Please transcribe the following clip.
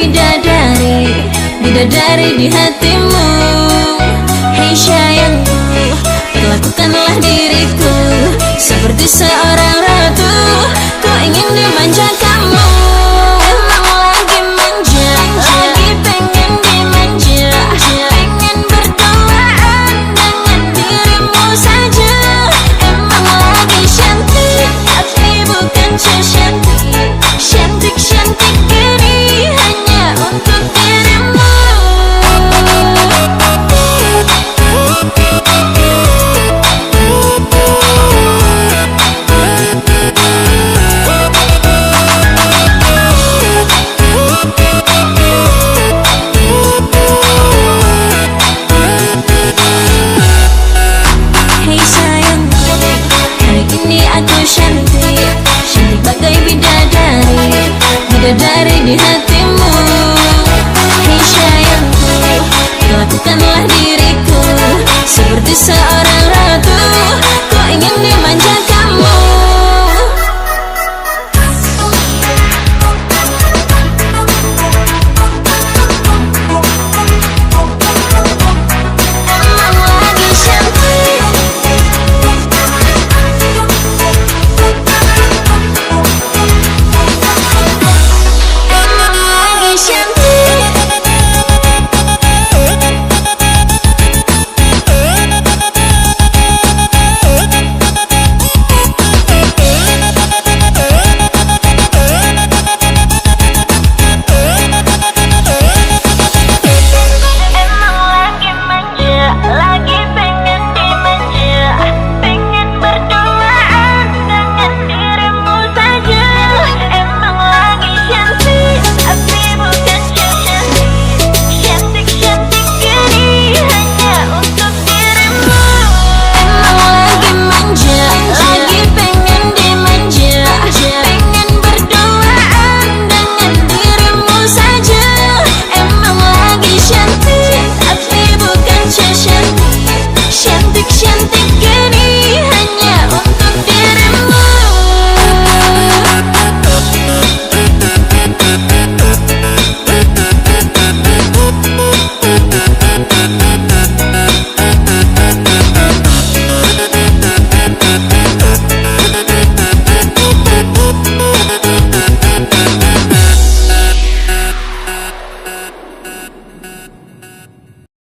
bidadari, bidadari di hatimu. Hei sayangku, perlakukanlah diriku seperti seorang ratu. Ku ingin dimanja kamu. Emang lagi manja, lagi pengen dimanja, pengen berduaan dengan dirimu saja. Emang lagi cantik, tapi bukan cantik, cantik ini hanya untuk dirimu. Hei sayangku, hari ini aku cantik, cantik bagai bidadari, bidadari di hati.